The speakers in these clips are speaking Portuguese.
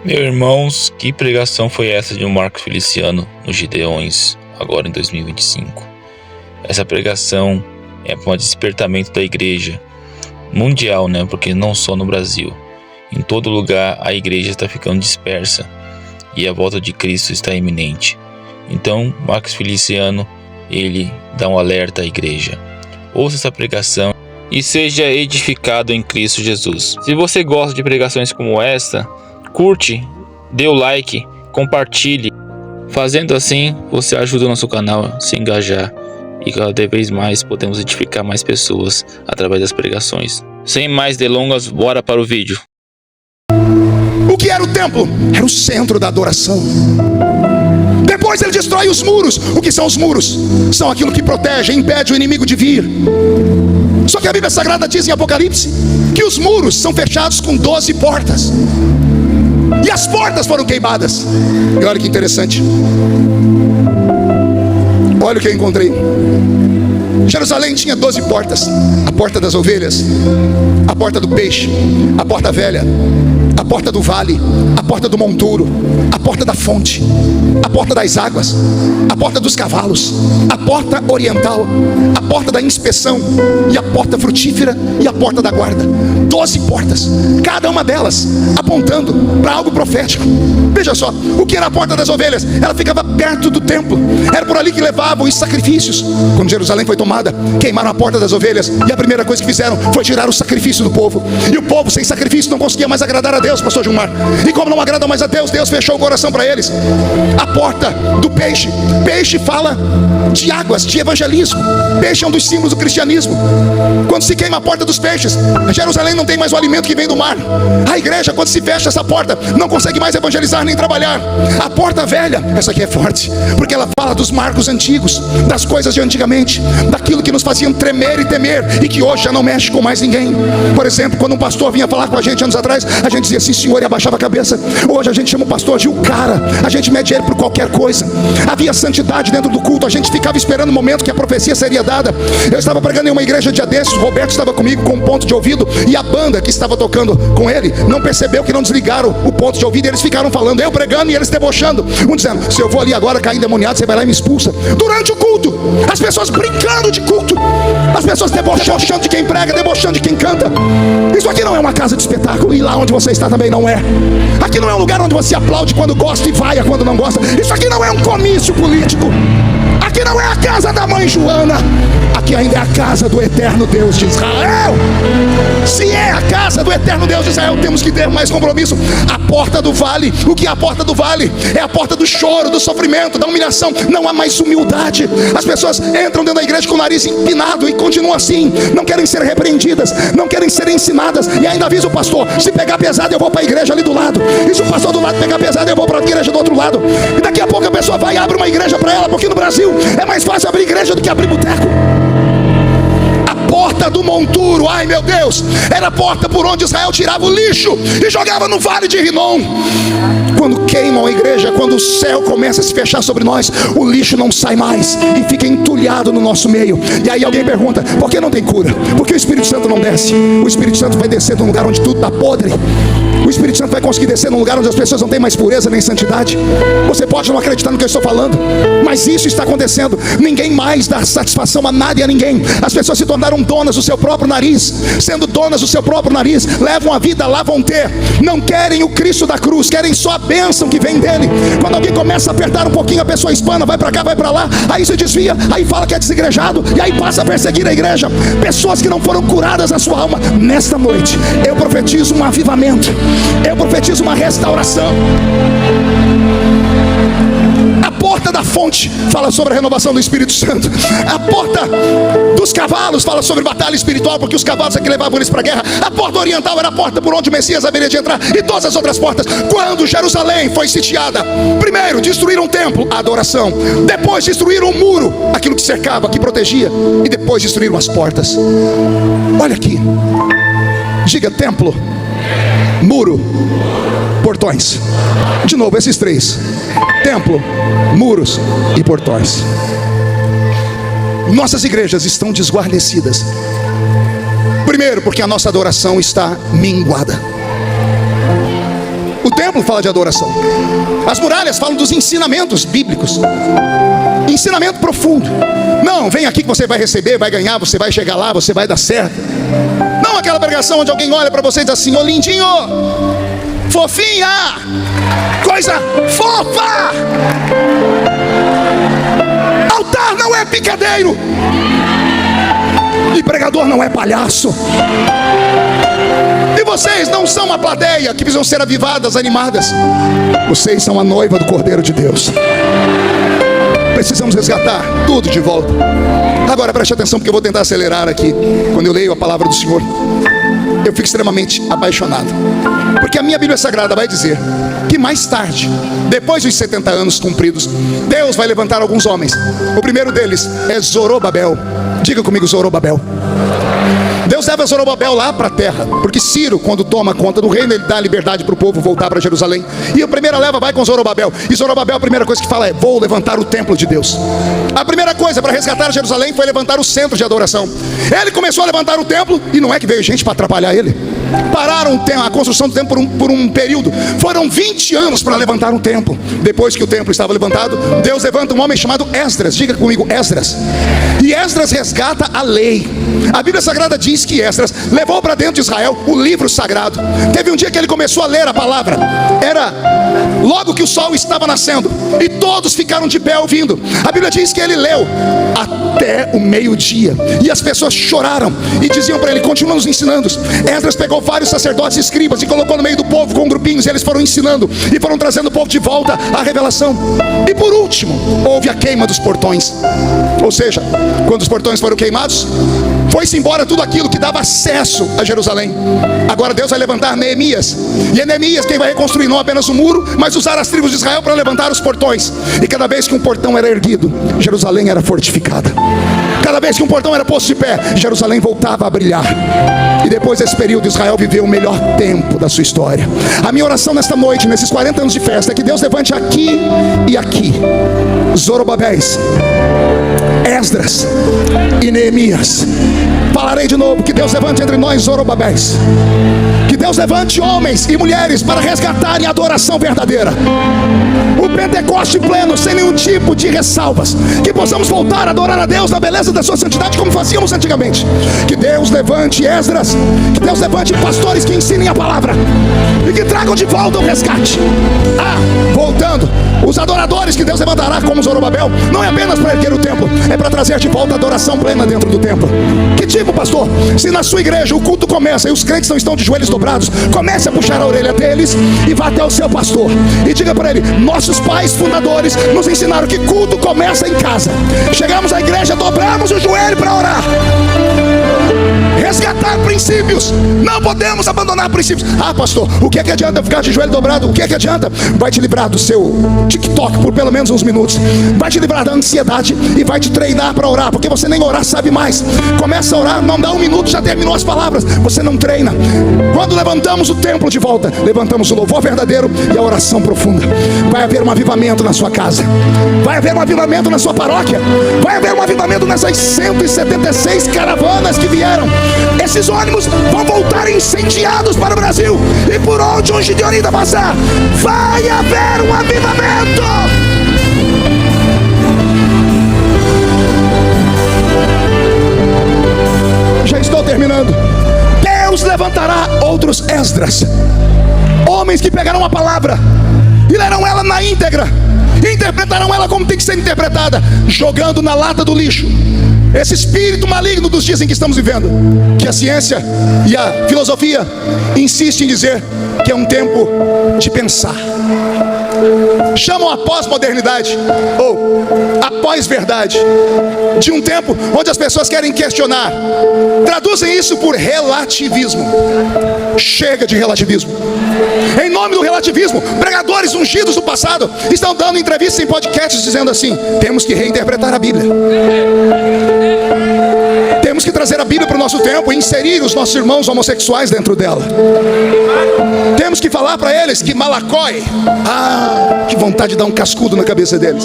Meus irmãos, que pregação foi essa de um Marcos Feliciano nos Gideões, agora em 2025? Essa pregação é para um despertamento da igreja mundial, porque não só no Brasil. Em todo lugar a igreja está ficando dispersa e a volta de Cristo está iminente. Então, Marcos Feliciano, ele dá um alerta à igreja. Ouça essa pregação e seja edificado em Cristo Jesus. Se você gosta de pregações como esta, curte, dê o like, compartilhe. Fazendo assim, você ajuda o nosso canal a se engajar e cada vez mais podemos edificar mais pessoas através das pregações. Sem mais delongas, bora para o vídeo. O que era o templo? Era o centro da adoração. Depois ele destrói os muros. O que são os muros? São aquilo que protege, impede o inimigo de vir. Só que a Bíblia Sagrada diz em Apocalipse que os muros são fechados com 12 portas. E as portas foram queimadas. E olha que interessante. Olha o que eu encontrei. Jerusalém tinha 12 portas. A porta das ovelhas, a porta do peixe, a porta velha, a porta do vale, a porta do monturo, a porta da fonte, a porta das águas, a porta dos cavalos, a porta oriental, a porta da inspeção, e a porta frutífera e a porta da guarda. 12 portas, cada uma delas apontando para algo profético. Veja só, o que era a porta das ovelhas? Ela ficava perto do templo. Era por ali que levavam os sacrifícios. Quando Jerusalém foi tomada, queimaram a porta das ovelhas, e a primeira coisa que fizeram foi tirar o sacrifício do povo. E o povo sem sacrifício não conseguia mais agradar a Deus, pastor Gilmar. E como não agradam mais a Deus, Deus fechou o coração para eles. A porta do peixe. Peixe fala de águas, de evangelismo. Peixe é um dos símbolos do cristianismo. Quando se queima a porta dos peixes, Jerusalém não tem mais o alimento que vem do mar. A igreja, quando se fecha essa porta, não consegue mais evangelizar nem trabalhar. A porta velha, essa aqui é forte, porque ela fala dos marcos antigos, das coisas de antigamente, daquilo que nos faziam tremer e temer, e que hoje já não mexe com mais ninguém. Por exemplo, quando um pastor vinha falar com a gente anos atrás, a gente dizia sim senhor, e abaixava a cabeça. Hoje a gente chama o pastor de o cara. A gente mede ele por qualquer coisa. Havia santidade dentro do culto. A gente ficava esperando o momento que a profecia seria dada. Eu estava pregando em uma igreja dia desses, o Roberto estava comigo com um ponto de ouvido, e a banda que estava tocando com ele não percebeu que não desligaram o ponto de ouvido, e eles ficaram falando, eu pregando e eles debochando, um dizendo, se eu vou ali agora cair endemoniado, você vai lá e me expulsa. Durante o culto, as pessoas brincando de culto, as pessoas debochando de quem prega, debochando de quem canta. Isso aqui não é uma casa de espetáculo, e lá onde você está também não é. Aqui não é um lugar onde você aplaude quando gosta e vai quando não gosta. Isso aqui não é um comício político. Aqui não é a casa da mãe Joana. Aqui ainda é a casa do eterno Deus de Israel. Se é a casa do eterno Deus de Israel, temos que ter mais compromisso. A porta do vale, o que é a porta do vale? É a porta do choro, do sofrimento, da humilhação. Não há mais humildade. As pessoas entram dentro da igreja com o nariz empinado e continuam assim. Não querem ser repreendidas, não querem ser ensinadas. E ainda avisa o pastor, se pegar pesado eu vou para a igreja ali do lado. E se o pastor do lado pegar pesado eu vou para a igreja do outro lado. E daqui a pouco a pessoa vai e abre uma igreja para ela, porque no Brasil é mais fácil abrir igreja do que abrir boteco. A porta do monturo, ai meu Deus, era a porta por onde Israel tirava o lixo e jogava no vale de Rinom. Quando queimam a igreja, quando o céu começa a se fechar sobre nós, o lixo não sai mais e fica entulhado no nosso meio. E aí alguém pergunta, por que não tem cura? Porque o Espírito Santo não desce. O Espírito Santo vai descer num lugar onde tudo está podre. O Espírito Santo vai conseguir descer num lugar onde as pessoas não têm mais pureza nem santidade. Você pode não acreditar no que eu estou falando, mas isso está acontecendo. Ninguém mais dá satisfação a nada e a ninguém. As pessoas se tornaram donas do seu próprio nariz. Sendo donas do seu próprio nariz, levam a vida, lá vão ter. Não querem o Cristo da cruz, querem só a bênção que vem dele. Quando alguém começa a apertar um pouquinho, a pessoa espana, vai para cá, vai para lá, aí se desvia, aí fala que é desigrejado, e aí passa a perseguir a igreja. Pessoas que não foram curadas na sua alma. Nesta noite eu profetizo um avivamento, eu profetizo uma restauração. A porta da fonte fala sobre a renovação do Espírito Santo. A porta dos cavalos fala sobre batalha espiritual, porque os cavalos é que levavam eles para a guerra. A porta oriental era a porta por onde o Messias haveria de entrar, e todas as outras portas. Quando Jerusalém foi sitiada, primeiro destruíram o templo, a adoração. Depois destruíram o muro, aquilo que cercava, que protegia. E depois destruíram as portas. Olha aqui, diga templo, muro, portões. De novo, esses três: templo, muros e portões. Nossas igrejas estão desguarnecidas. Primeiro, porque a nossa adoração está minguada. O templo fala de adoração. As muralhas falam dos ensinamentos bíblicos. Ensinamento profundo. Não, vem aqui que você vai receber, vai ganhar, você vai chegar lá, você vai dar certo. Não aquela pregação onde alguém olha para você e diz assim: ô lindinho, fofinha, coisa fofa. Altar não é picadeiro. E pregador não é palhaço. E vocês não são uma plateia que precisam ser avivadas, animadas. Vocês são a noiva do Cordeiro de Deus. Precisamos resgatar tudo de volta. Agora preste atenção, porque eu vou tentar acelerar aqui. Quando eu leio a palavra do Senhor, eu fico extremamente apaixonado. Porque a minha Bíblia Sagrada vai dizer que mais tarde, depois dos 70 anos cumpridos, Deus vai levantar alguns homens. O primeiro deles é Zorobabel. Diga comigo, Zorobabel. Deus leva Zorobabel lá para a terra, porque Ciro, quando toma conta do reino, ele dá liberdade para o povo voltar para Jerusalém. E a primeira leva vai com Zorobabel. E Zorobabel, a primeira coisa que fala é: vou levantar o templo de Deus. A primeira coisa para resgatar Jerusalém foi levantar o centro de adoração. Ele começou a levantar o templo, e não é que veio gente para atrapalhar ele. Pararam a construção do templo por um período. Foram 20 anos para levantar um templo. Depois que o templo estava levantado, Deus levanta um homem chamado Esdras. Diga comigo, Esdras. E Esdras resgata a lei. A Bíblia Sagrada diz que Esdras levou para dentro de Israel o livro sagrado. Teve um dia que ele começou a ler a palavra. Era logo que o sol estava nascendo, e todos ficaram de pé ouvindo. A Bíblia diz que ele leu até o meio-dia, e as pessoas choraram e diziam para ele: continua nos ensinando. Esdras pegou vários sacerdotes e escribas e colocou no meio do povo com grupinhos, e eles foram ensinando e foram trazendo o povo de volta à revelação. E por último, houve a queima dos portões. Ou seja, quando os portões foram queimados, foi-se embora tudo aquilo que dava acesso a Jerusalém. Agora Deus vai levantar Neemias. E é Neemias quem vai reconstruir não apenas o muro, mas usar as tribos de Israel para levantar os portões. E cada vez que um portão era erguido, Jerusalém era fortificada. Cada vez que um portão era posto de pé, Jerusalém voltava a brilhar. E depois desse período, Israel viveu o melhor tempo da sua história. A minha oração nesta noite, nesses 40 anos de festa, é que Deus levante aqui e aqui Zorobabéis, Esdras e Neemias. Falarei de novo: que Deus levante entre nós Zorobabéis. Que Deus levante homens e mulheres para resgatarem a adoração verdadeira. O Pentecoste pleno, sem nenhum tipo de ressalvas. Que possamos voltar a adorar a Deus na beleza da sua santidade, como fazíamos antigamente. Que Deus levante Esdras. Que Deus levante pastores que ensinem a palavra e que tragam de volta o resgate. Voltando, os adoradores que Deus levantará como Zorobabel, não é apenas para erguer o templo, é para trazer de volta a adoração plena dentro do templo. Que tipo, pastor? Se na sua igreja o culto começa e os crentes não estão de joelhos dobrados, comece a puxar a orelha deles e vá até o seu pastor e diga para ele: nossos pais fundadores nos ensinaram que culto começa em casa. Chegamos à igreja, dobramos o joelho para orar. Resgatar princípios. Não podemos abandonar princípios. Pastor, o que é que adianta ficar de joelho dobrado? O que é que adianta? Vai te livrar do seu TikTok por pelo menos uns minutos. Vai te livrar da ansiedade e vai te treinar para orar, porque você nem orar sabe mais. Começa a orar, não dá um minuto, já terminou as palavras. Você não treina. Quando levantamos o templo de volta, levantamos o louvor verdadeiro e a oração profunda. Vai haver um avivamento na sua casa. Vai haver um avivamento na sua paróquia. Vai haver um avivamento nessas 176 caravanas que vieram. Esses ônibus vão voltar incendiados para o Brasil. E por onde um Gideonita passar, vai haver um avivamento. Já estou terminando. Deus levantará outros Esdras, homens que pegarão a palavra e lerão ela na íntegra, e interpretarão ela como tem que ser interpretada, jogando na lata do lixo esse espírito maligno dos dias em que estamos vivendo, que a ciência e a filosofia insistem em dizer que é um tempo de pensar. Chamam a pós-modernidade ou a pós-verdade, de um tempo onde as pessoas querem questionar. Traduzem isso por relativismo. Chega de relativismo. Em nome do relativismo, pregadores ungidos do passado estão dando entrevistas em podcasts dizendo assim: temos que reinterpretar a Bíblia. Temos que trazer a Bíblia para o nosso tempo e inserir os nossos irmãos homossexuais dentro dela. Temos que falar para eles que Malacói, que vontade de dar um cascudo na cabeça deles.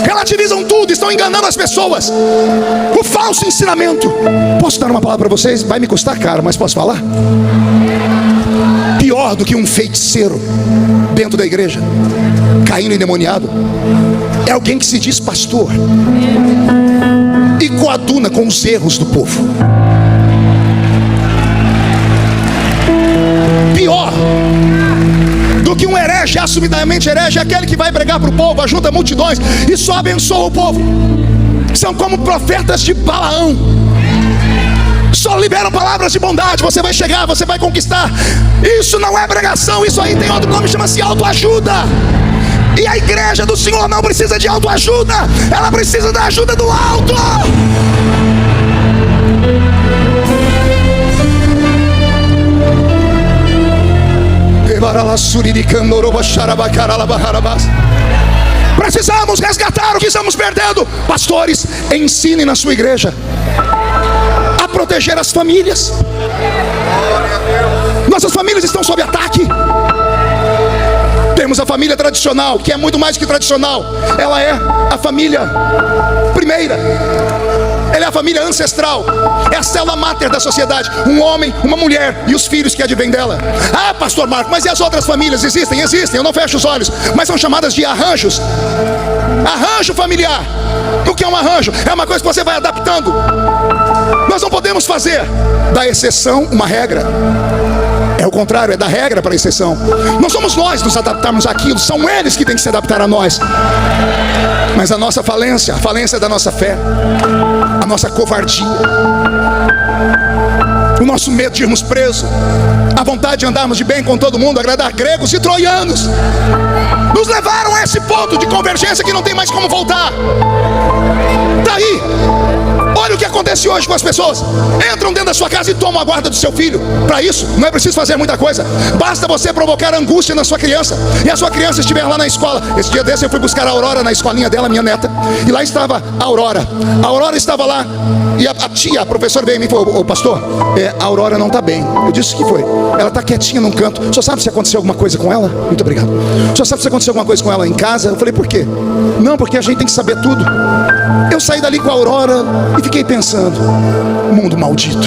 Relativizam tudo, estão enganando as pessoas. O falso ensinamento. Posso dar uma palavra para vocês? Vai me custar caro, mas posso falar? Pior do que um feiticeiro dentro da igreja, caindo endemoniado, é alguém que se diz pastor e coaduna com os erros do povo. Pior do que um herege, assumidamente herege, é aquele que vai pregar para o povo, ajunta multidões e só abençoa o povo. São como profetas de Balaão, só liberam palavras de bondade. Você vai chegar, você vai conquistar. Isso não é pregação, isso aí tem outro nome, chama-se autoajuda. E a igreja do Senhor não precisa de autoajuda, ela precisa da ajuda do alto. Precisamos resgatar o que estamos perdendo. Pastores, ensinem na sua igreja a proteger as famílias. Nossas famílias estão sob ataque. Temos a família tradicional, que é muito mais que tradicional. Ela é a família primeira. Ela é a família ancestral. É a célula máter da sociedade. Um homem, uma mulher e os filhos que advêm dela. Ah, pastor Marco, mas e as outras famílias? Existem, eu não fecho os olhos. Mas são chamadas de arranjos. Arranjo familiar. O que é um arranjo? É uma coisa que você vai adaptando. Nós não podemos fazer da exceção uma regra. É o contrário, é da regra para a exceção. Não somos nós nos adaptarmos àquilo, são eles que têm que se adaptar a nós. Mas a nossa falência, a falência da nossa fé, a nossa covardia, o nosso medo de irmos presos, a vontade de andarmos de bem com todo mundo, agradar gregos e troianos, nos levaram a esse ponto de convergência que não tem mais como voltar. Daí, olha o que acontece hoje com as pessoas. Entram dentro da sua casa e tomam a guarda do seu filho. Para isso, não é preciso fazer muita coisa. Basta você provocar angústia na sua criança. E a sua criança estiver lá na escola. Esse dia desse eu fui buscar a Aurora na escolinha dela, minha neta. E lá estava a Aurora. A Aurora estava lá. E a tia, a professora veio em mim e falou: ô pastor, a Aurora não está bem. Eu disse: o que foi? Ela está quietinha num canto. O senhor sabe se aconteceu alguma coisa com ela? Muito obrigado. O senhor sabe se aconteceu alguma coisa com ela em casa? Eu falei: por quê? Não, porque a gente tem que saber tudo. Eu saí dali com a Aurora e fiquei pensando: mundo maldito.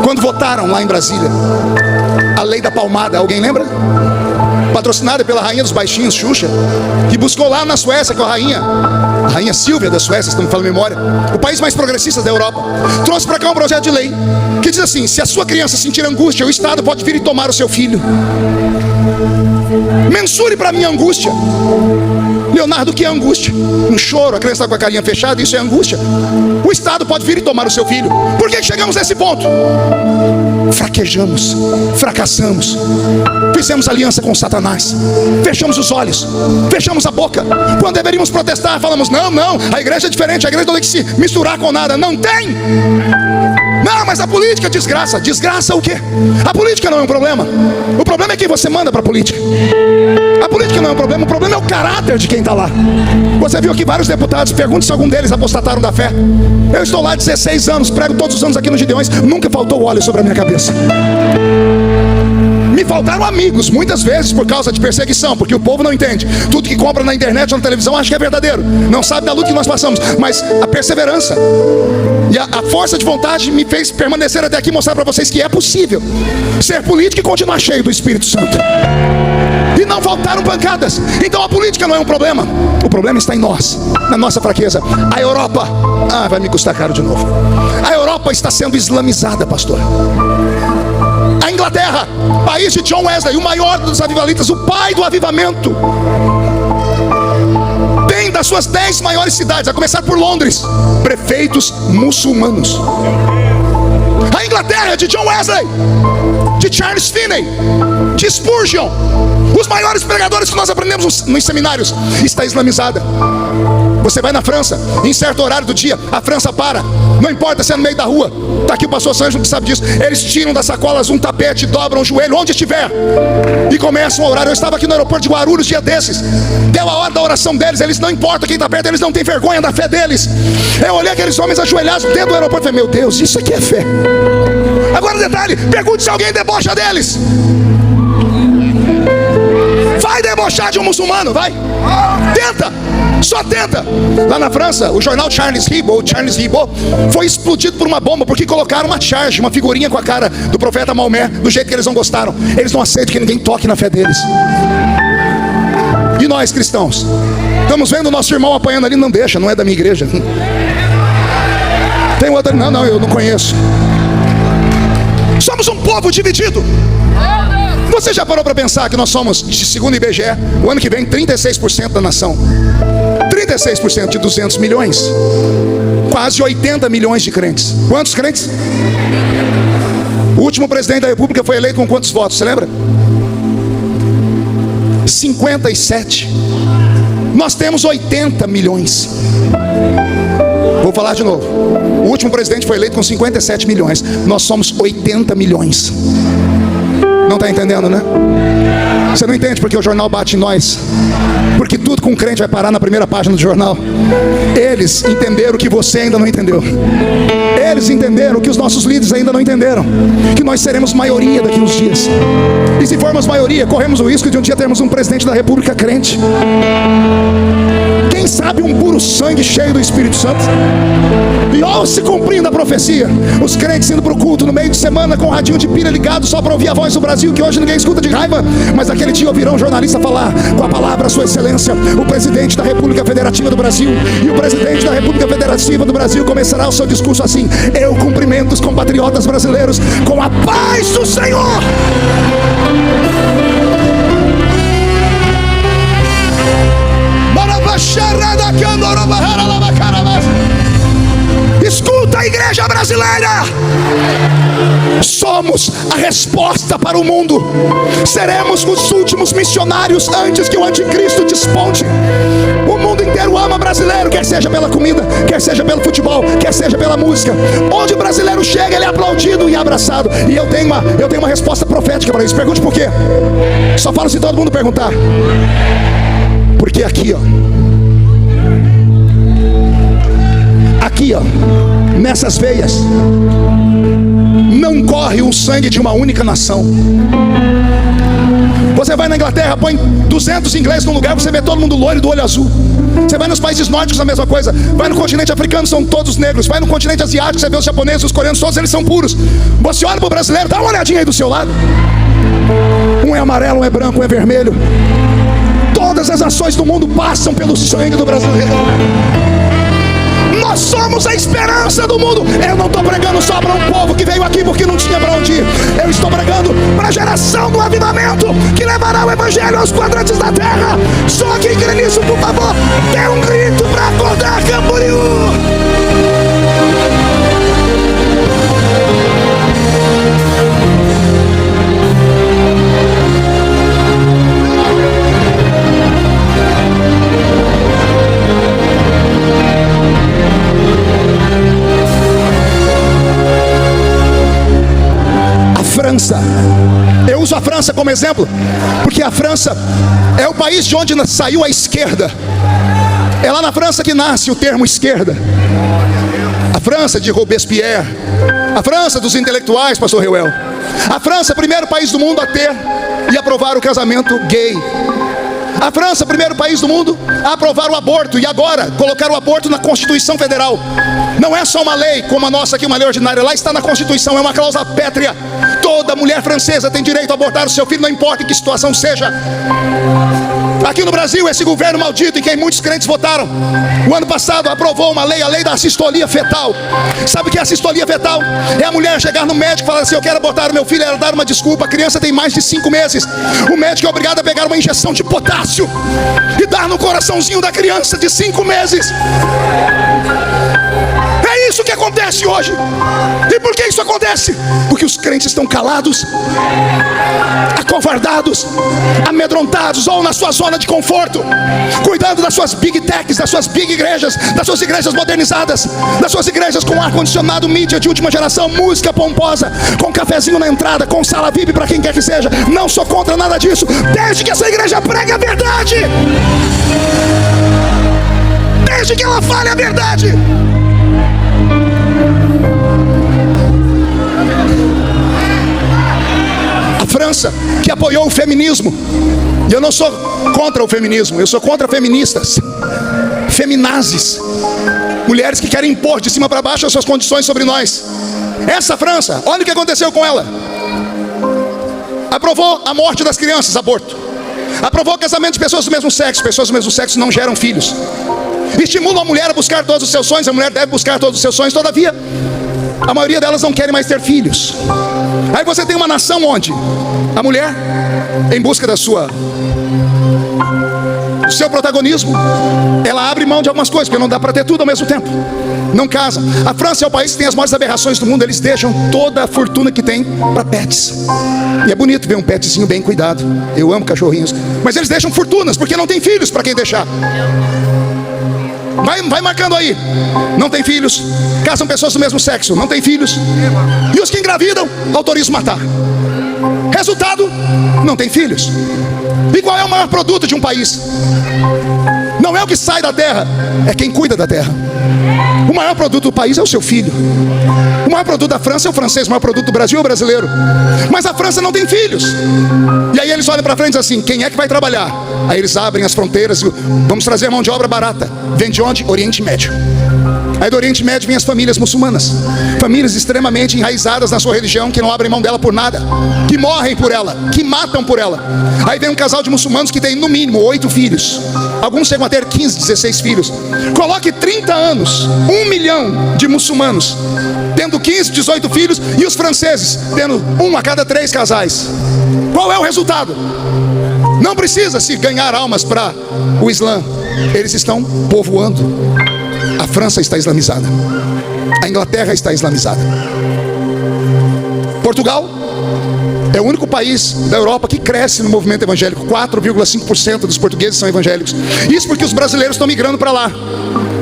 Quando votaram lá em Brasília a lei da palmada, alguém lembra? Patrocinada pela rainha dos baixinhos, Xuxa, que buscou lá na Suécia com a rainha Silvia da Suécia, se não me falha a memória, o país mais progressista da Europa. Trouxe para cá um projeto de lei que diz assim: se a sua criança sentir angústia, o Estado pode vir e tomar o seu filho. Mensure para mim a angústia. Leonardo, o que é angústia? Um choro, a criança está com a carinha fechada, isso é angústia. O Estado pode vir e tomar o seu filho. Por que chegamos nesse ponto? Fraquejamos, fracassamos, fizemos aliança com Satanás, fechamos os olhos, fechamos a boca. Quando deveríamos protestar, falamos: não, a igreja é diferente, a igreja não tem que se misturar com nada. Não tem. Não, mas a política é desgraça. Desgraça o quê? A política não é um problema. O problema é quem você manda para a política. A política não é um problema, o problema é o caráter de quem está lá. Você viu aqui vários deputados, pergunte se algum deles apostataram da fé. Eu estou lá há 16 anos, prego todos os anos aqui nos Gideões, nunca faltou óleo sobre a minha cabeça. Me faltaram amigos, muitas vezes por causa de perseguição, porque o povo não entende. Tudo que compra na internet ou na televisão acha que é verdadeiro. Não sabe da luta que nós passamos. Mas a perseverança e a força de vontade me fez permanecer até aqui e mostrar para vocês que é possível ser político e continuar cheio do Espírito Santo. E não faltaram pancadas. Então a política não é um problema. O problema está em nós, na nossa fraqueza. A Europa, vai me custar caro de novo. A Europa está sendo islamizada, pastor. A Inglaterra, país de John Wesley, o maior dos avivalistas, o pai do avivamento, tem das suas 10 maiores cidades, a começar por Londres, prefeitos muçulmanos. A Inglaterra de John Wesley, de Charles Finney, de Spurgeon, os maiores pregadores que nós aprendemos nos seminários, está islamizada. Você vai na França, em certo horário do dia, a França para, não importa se é no meio da rua. Está aqui o pastor Sérgio que sabe disso. Eles tiram das sacolas um tapete, dobram o joelho onde estiver e começam a orar. Eu estava aqui no aeroporto de Guarulhos dia desses. Deu a hora da oração deles. Eles não importa quem está perto, eles não têm vergonha da fé deles. Eu olhei aqueles homens ajoelhados dentro do aeroporto e falei: meu Deus, isso aqui é fé. Agora detalhe, pergunte se alguém debocha deles. Vai debochar debochar de um muçulmano, vai. Tenta, só tenta. Lá na França, o jornal Charles Hebdo foi explodido por uma bomba, porque colocaram uma charge, uma figurinha com a cara do profeta Maomé, do jeito que eles não gostaram. Eles não aceitam que ninguém toque na fé deles. E nós cristãos, estamos vendo o nosso irmão apanhando ali, não deixa, não é da minha igreja. Tem outro, não, eu não conheço. Somos um povo dividido. Você já parou para pensar que nós somos, segundo o IBGE, o ano que vem 36% da nação, 36% de 200 milhões, quase 80 milhões de crentes. Quantos crentes? O último presidente da república foi eleito com quantos votos, você lembra? 57. Nós temos 80 milhões. Vou falar de novo. O último presidente foi eleito com 57 milhões. Nós somos 80 milhões. Não está entendendo, né? Você não entende porque o jornal bate em nós. Porque tudo com crente vai parar na primeira página do jornal. Eles entenderam o que você ainda não entendeu. Eles entenderam o que os nossos líderes ainda não entenderam. Que nós seremos maioria daqui uns dias. E se formos maioria, corremos o risco de um dia termos um presidente da república crente. Quem sabe um puro sangue cheio do Espírito Santo. E ó, se cumprindo a profecia, os crentes indo para o culto no meio de semana com o radinho de pilha ligado só para ouvir a voz do Brasil, que hoje ninguém escuta de raiva, mas aquele dia ouvirão um jornalista falar com a palavra Sua Excelência, o presidente da República Federativa do Brasil. E o presidente da República Federativa do Brasil começará o seu discurso assim: eu cumprimento os compatriotas brasileiros com a paz do Senhor. Escuta a igreja brasileira. Somos a resposta para o mundo. Seremos os últimos missionários antes que o anticristo desponte. O mundo inteiro ama brasileiro, quer seja pela comida, quer seja pelo futebol, quer seja pela música. Onde o brasileiro chega, ele é aplaudido e abraçado. E eu tenho uma resposta profética para isso. Pergunte por quê. Só falo se todo mundo perguntar. Porque aqui, nessas veias não corre o sangue de uma única nação. Você vai na Inglaterra, põe 200 ingleses num lugar, você vê todo mundo loiro do olho azul. Você vai nos países nórdicos, a mesma coisa. Vai no continente africano, são todos negros. Vai no continente asiático, você vê os japoneses, os coreanos, todos eles são puros. Você olha para o brasileiro, dá uma olhadinha aí do seu lado. Um é amarelo, um é branco, um é vermelho. Todas as nações do mundo passam pelo sangue do brasileiro. Nós somos a esperança do mundo. Eu não estou pregando só para um povo que veio aqui porque não tinha para onde ir. Eu estou pregando para a geração do avivamento que levará o evangelho aos quadrantes da terra. Só quem crê nisso, por favor, dê um grito para acordar Camboriú. França. Eu uso a França como exemplo porque a França é o país de onde saiu a esquerda. É lá na França que nasce o termo esquerda. A França de Robespierre, a França dos intelectuais, pastor Reuel. A França, primeiro país do mundo a ter e aprovar o casamento gay. A França, primeiro país do mundo a aprovar o aborto e agora colocar o aborto na Constituição Federal. Não é só uma lei como a nossa aqui, uma lei ordinária. Lá está na Constituição, é uma cláusula pétrea. Toda mulher francesa tem direito a abortar o seu filho, não importa em que situação seja. Aqui no Brasil, esse governo maldito em quem muitos crentes votaram, o ano passado aprovou uma lei, a lei da assistolia fetal. Sabe o que é assistolia fetal? É a mulher chegar no médico e falar assim: eu quero abortar o meu filho, ela dar uma desculpa. A criança tem mais de 5 meses. O médico é obrigado a pegar uma injeção de potássio e dar no coraçãozinho da criança de 5 meses. É isso que acontece hoje. E por que isso acontece? Porque os crentes estão calados, acovardados, amedrontados ou na sua zona de conforto, cuidando das suas big techs, das suas big igrejas, das suas igrejas modernizadas, das suas igrejas com ar-condicionado, mídia de última geração, música pomposa, com cafezinho na entrada, com sala VIP para quem quer que seja. Não sou contra nada disso, desde que essa igreja pregue a verdade, desde que ela fale a verdade. França, que apoiou o feminismo. E eu não sou contra o feminismo, eu sou contra feministas, feminazes, mulheres que querem impor de cima para baixo as suas condições sobre nós. Essa França, olha o que aconteceu com ela. Aprovou a morte das crianças, aborto. Aprovou o casamento de pessoas do mesmo sexo. Pessoas do mesmo sexo não geram filhos. Estimula a mulher a buscar todos os seus sonhos. A mulher deve buscar todos os seus sonhos. Todavia, a maioria delas não querem mais ter filhos. Aí você tem uma nação onde a mulher, em busca do seu protagonismo, ela abre mão de algumas coisas, porque não dá para ter tudo ao mesmo tempo. Não casam. A França é o país que tem as maiores aberrações do mundo. Eles deixam toda a fortuna que tem para pets. E é bonito ver um petzinho bem cuidado. Eu amo cachorrinhos. Mas eles deixam fortunas, porque não tem filhos para quem deixar. Vai marcando aí. Não tem filhos. Casam pessoas do mesmo sexo. Não tem filhos. E os que engravidam, autorizam matar. Resultado, não tem filhos. E qual é o maior produto de um país? Não é o que sai da terra, é quem cuida da terra. O maior produto do país é o seu filho. O maior produto da França é o francês. O maior produto do Brasil é o brasileiro. Mas a França não tem filhos. E aí eles olham para frente e dizem assim: quem é que vai trabalhar? Aí eles abrem as fronteiras e vamos trazer mão de obra barata. Vem de onde? Oriente Médio. Aí do Oriente Médio vem as famílias muçulmanas. Famílias extremamente enraizadas na sua religião, que não abrem mão dela por nada, que morrem por ela, que matam por ela. Aí vem um casal de muçulmanos que tem no mínimo 8 filhos. Alguns chegam a ter 15, 16 filhos. Coloque 30 anos, 1 milhão de muçulmanos tendo 15, 18 filhos, e os franceses tendo 1 a cada 3 casais. Qual é o resultado? Não precisa se ganhar almas para o Islã. Eles estão povoando. A França está islamizada. A Inglaterra está islamizada. Portugal é o único país da Europa que cresce no movimento evangélico. 4,5% dos portugueses são evangélicos. Isso porque os brasileiros estão migrando para lá.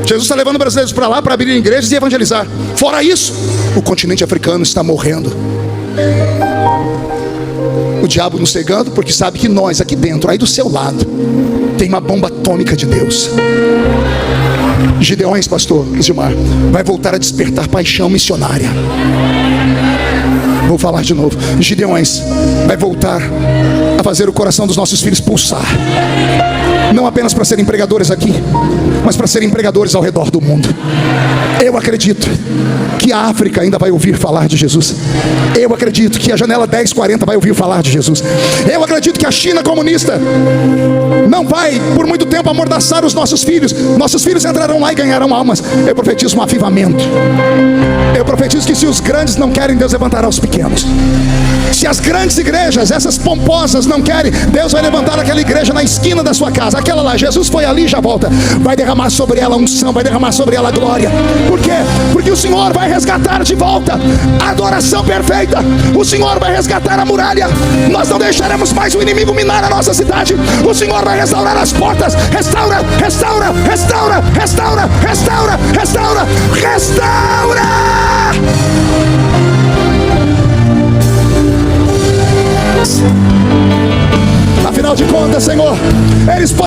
Jesus está levando brasileiros para lá para abrir igrejas e evangelizar. Fora isso, o continente africano está morrendo. O diabo nos cegando porque sabe que nós aqui dentro, aí do seu lado, tem uma bomba atômica de Deus. Gideões, pastor Gilmar, vai voltar a despertar paixão missionária. Vou falar de novo. Gideões vai voltar a fazer o coração dos nossos filhos pulsar. Não apenas para serem pregadores aqui, mas para serem pregadores ao redor do mundo. Eu acredito que a África ainda vai ouvir falar de Jesus. Eu acredito que a janela 1040 vai ouvir falar de Jesus. Eu acredito que a China comunista não vai por muito tempo amordaçar os nossos filhos. Nossos filhos entrarão lá e ganharão almas. Eu profetizo um avivamento. Eu profetizo que se os grandes não querem, Deus levantará os pequenos. Se as grandes igrejas, essas pomposas, não querem, Deus vai levantar aquela igreja na esquina da sua casa. Aquela lá, Jesus foi ali e já volta. Vai derramar sobre ela unção, vai derramar sobre ela glória. Por quê? Porque o Senhor vai resgatar de volta a adoração perfeita. O Senhor vai resgatar a muralha. Nós não deixaremos mais o inimigo minar a nossa cidade. O Senhor vai restaurar as portas. Restaura, restaura, restaura, restaura, restaura, restaura, restaura. Afinal de contas, Senhor, eles podem